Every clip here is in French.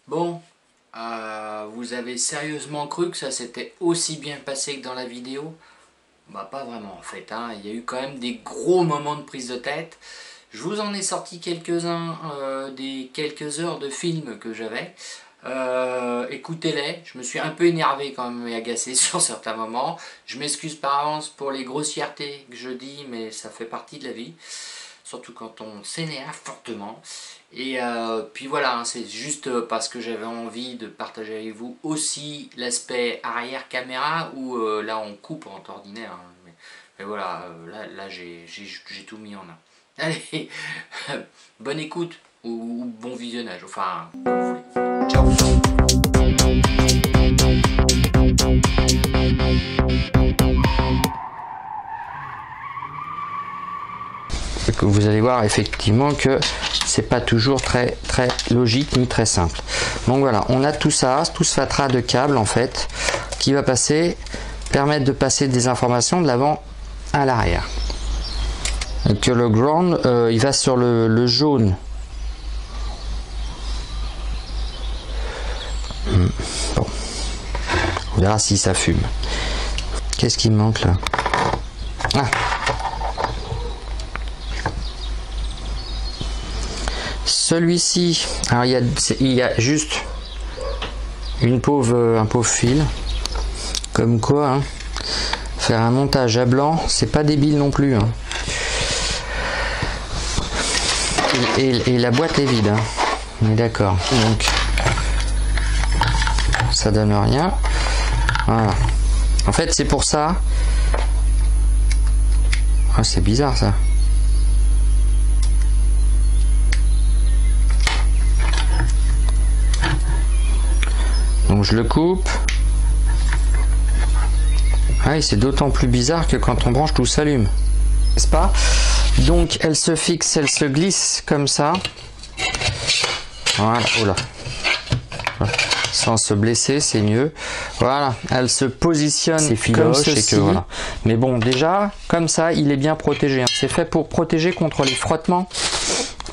Bon, vous avez sérieusement cru que ça s'était aussi bien passé que dans la vidéo? Bah pas vraiment en fait, hein. Il y a eu quand même des gros moments de prise de tête. Je vous en ai sorti quelques-uns des quelques heures de films que j'avais. Écoutez-les, je me suis un peu énervé quand même et agacé sur certains moments. Je m'excuse par avance pour les grossièretés que je dis, mais ça fait partie de la vie. Surtout quand on s'énerve fortement. Et puis voilà, hein, c'est juste parce que j'avais envie de partager avec vous aussi l'aspect arrière caméra où là on coupe en ordinaire. Hein, mais voilà, là j'ai tout mis en un. Allez, bonne écoute ou bon visionnage, enfin comme vous voulez. Ciao. Vous allez voir effectivement que c'est pas toujours très logique ni très simple. Donc voilà, on a tout ça, tout ce fatras de câbles en fait qui va permettre de passer des informations de l'avant à l'arrière. Que le ground il va sur le jaune. Bon, on verra si ça fume. Qu'est-ce qui me manque là? Ah. Celui-ci, alors il y a juste un pauvre fil, comme quoi hein, faire un montage à blanc, c'est pas débile non plus. Hein. Et la boîte est vide, hein. On est d'accord. Donc ça donne rien. Voilà. En fait, c'est pour ça. Ah, c'est bizarre ça. Donc je le coupe. Ah, c'est d'autant plus bizarre que quand on branche tout s'allume, n'est-ce pas? Donc elle se fixe, elle se glisse comme ça. Voilà, oh là. Sans se blesser, c'est mieux. Voilà, elle se positionne comme ceci. Voilà. Mais bon, déjà, comme ça, il est bien protégé. Hein. C'est fait pour protéger contre les frottements.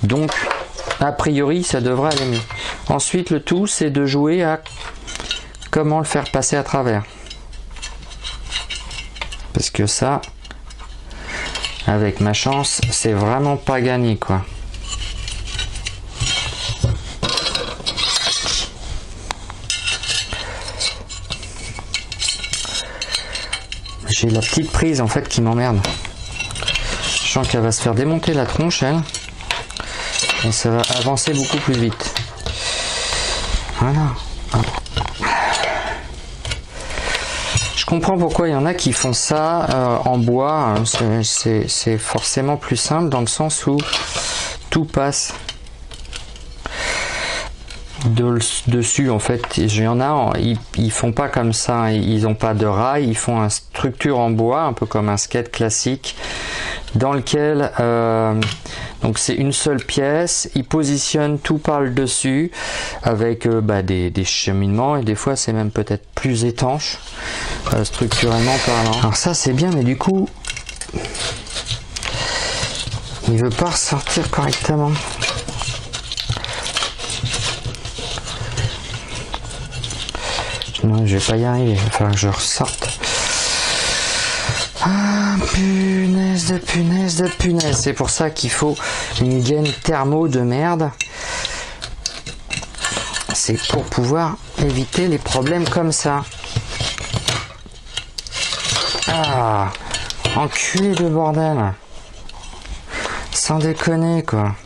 Donc, a priori, ça devrait aller mieux. Ensuite, le tout, c'est de jouer à comment le faire passer à travers. Parce que ça, avec ma chance, c'est vraiment pas gagné, quoi. J'ai la petite prise en fait qui m'emmerde. Je sens qu'elle va se faire démonter la tronche, elle. Et ça va avancer beaucoup plus vite. Voilà. Je comprends pourquoi il y en a qui font ça en bois. C'est forcément plus simple dans le sens où tout passe dessus. En fait, il y en a, ils font pas comme ça. Ils n'ont pas de rail. Ils font une structure en bois, un peu comme un skate classique, dans lequel donc c'est une seule pièce, ils positionnent tout par le dessus avec des cheminements et des fois c'est même peut-être plus étanche structurellement parlant. Alors ça c'est bien, mais du coup il veut pas ressortir correctement. Non, je vais pas y arriver, il va falloir que je ressorte. Ah, punaise de punaise de punaise. C'est pour ça qu'il faut une gaine thermo de merde. C'est pour pouvoir éviter les problèmes comme ça. Ah, enculé de bordel. Sans déconner, quoi.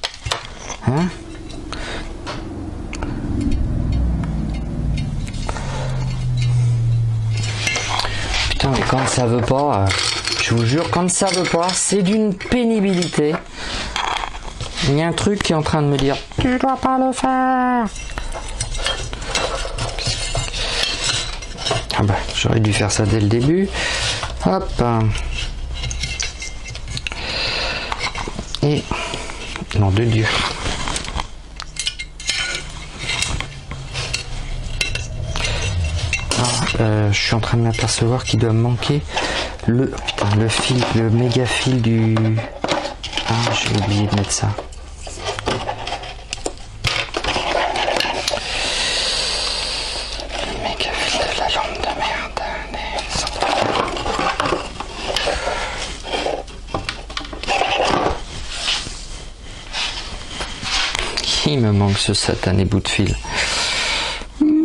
Hein? Putain, mais quand ça veut pas... Je vous jure, quand ça veut pas, c'est d'une pénibilité. Il y a un truc qui est en train de me dire « Tu dois pas le faire !» Ah bah, j'aurais dû faire ça dès le début. Hop. Et... nom de Dieu. Je suis en train de m'apercevoir qu'il doit me manquer le fil, le méga fil du... Ah, j'ai oublié de mettre ça. ce satané bout de fil.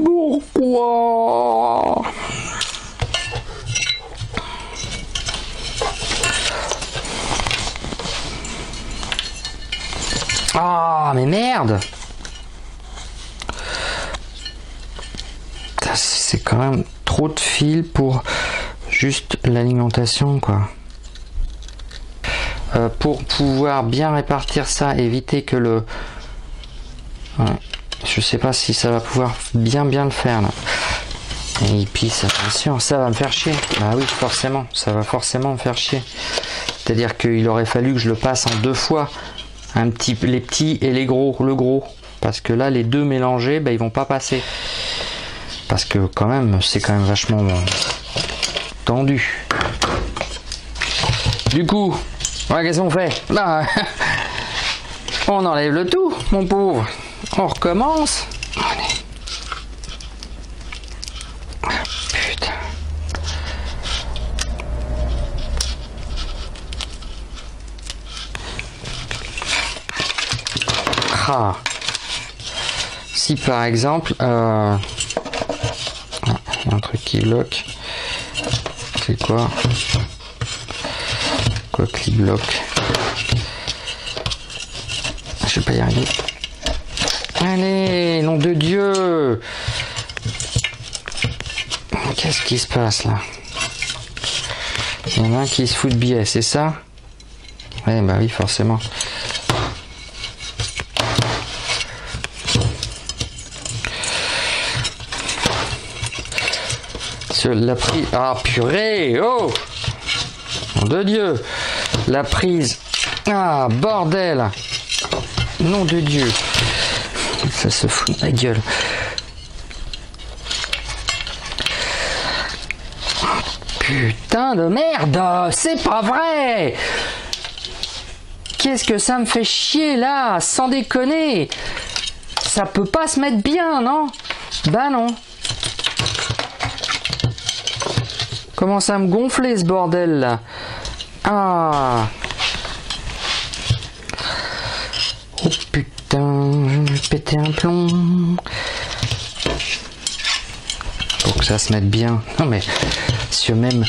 Pourquoi? Ah, mais merde! C'est quand même trop de fil pour juste l'alimentation, quoi. Pour pouvoir bien répartir ça, éviter que le... Ouais. Je sais pas si ça va pouvoir bien le faire, là. Et puis, ça, bien sûr, ça va me faire chier. Bah oui, forcément, ça va forcément me faire chier. C'est-à-dire qu'il aurait fallu que je le passe en 2 fois. Les petits et les gros, le gros. Parce que là, les deux mélangés, bah, ils vont pas passer. Parce que quand même, c'est quand même vachement tendu. Du coup, ouais, qu'est-ce qu'on fait? Bah, on enlève le tout, mon pauvre. On recommence. Allez. Putain. Ah. Si par exemple, il y a un truc qui bloque. C'est quoi? Quoi qui bloque? Je vais pas y arriver. Allez, nom de Dieu! Qu'est-ce qui se passe là? Il y en a un qui se fout de biais, c'est ça? Ouais, bah oui, forcément. La prise... Ah, purée! Oh! Nom de Dieu! La prise... Ah, bordel! Nom de Dieu! Ça se fout de ma gueule. Putain de merde! C'est pas vrai! Qu'est-ce que ça me fait chier là? Sans déconner! Ça peut pas se mettre bien, non? Bah non! Commence à me gonfler ce bordel là. Ah. Oh putain, je vais péter un plomb. Faut que ça se mette bien. Non mais, sur même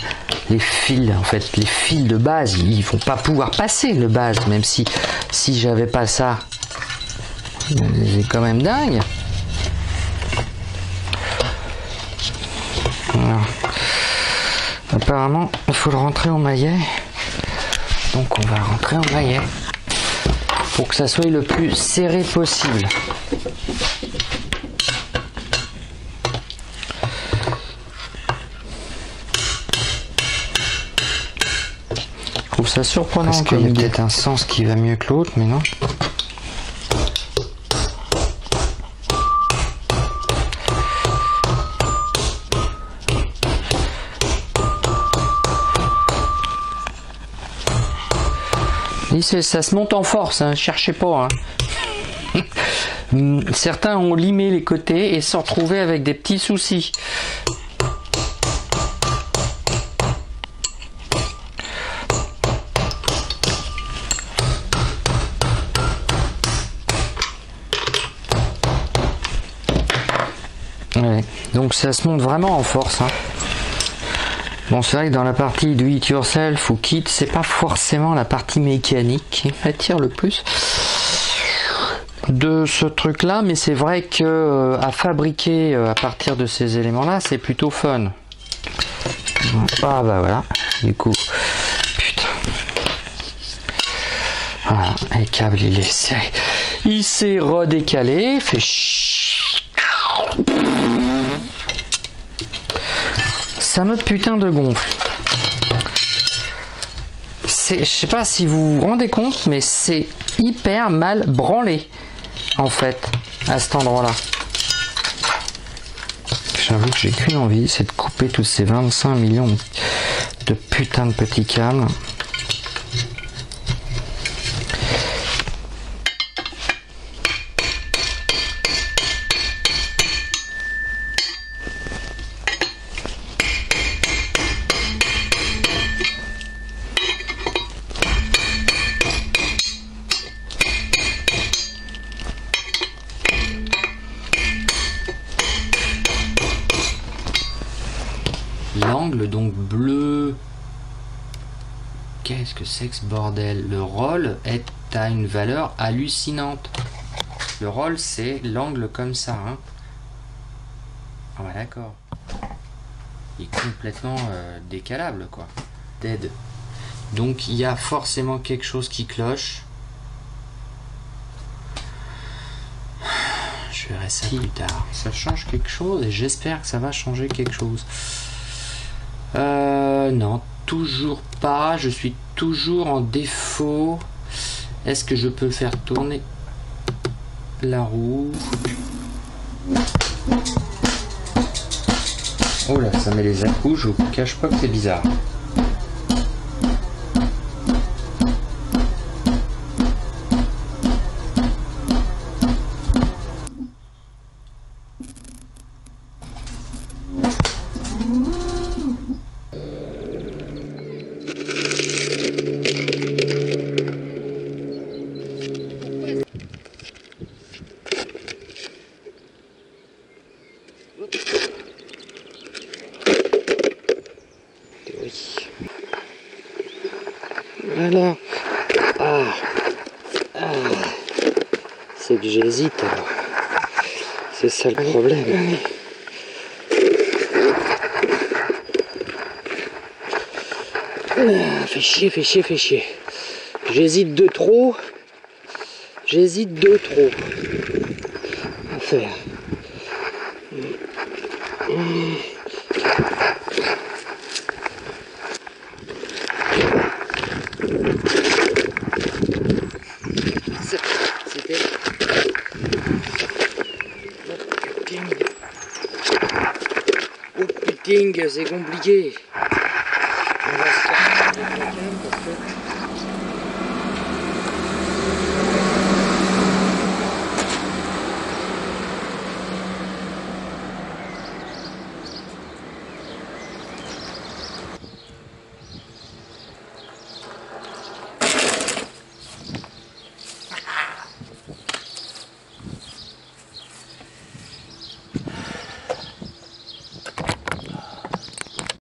les fils, en fait, les fils de base, ils vont pas pouvoir passer le base, même si j'avais pas ça. C'est quand même dingue. Voilà. Apparemment, il faut le rentrer en maillet. Donc on va le rentrer en maillet. Pour que ça soit le plus serré possible. Je trouve ça surprenant. Parce qu'il y a peut-être un sens qui va mieux que l'autre, mais non. Ça se monte en force, hein, cherchez pas. Hein. Certains ont limé les côtés et se retrouvaient avec des petits soucis. Ouais, donc ça se monte vraiment en force. Hein. Bon, c'est vrai que dans la partie do it yourself ou kit, c'est pas forcément la partie mécanique qui m'attire le plus de ce truc là, mais c'est vrai que à fabriquer à partir de ces éléments là, c'est plutôt fun. Ah bah voilà, du coup, putain. Voilà, le câble il s'est redécalé, fait ça me putain de gonfle. Je sais pas si vous vous rendez compte, mais c'est hyper mal branlé, en fait, à cet endroit-là. J'avoue que j'ai qu'une envie, c'est de couper tous ces 25 millions de putain de petits câbles. l'angle, donc bleu. Qu'est-ce que c'est que ce bordel? Le roll est à une valeur hallucinante. Le roll, c'est l'angle comme ça. Hein. Ah ouais, d'accord. Il est complètement décalable, quoi. Dead. Donc il y a forcément quelque chose qui cloche. Je verrai ça plus tard. Ça change quelque chose et j'espère que ça va changer quelque chose. Non, toujours pas. Je suis toujours en défaut. Est-ce que je peux faire tourner la roue? Oh là, ça met les à-coups. Je vous cache pas que c'est bizarre. Alors, c'est que j'hésite alors. C'est ça le problème. Fais chier, fais chier, fais chier. J'hésite de trop. J'hésite de trop à faire. C'était... Oh putain, c'est compliqué.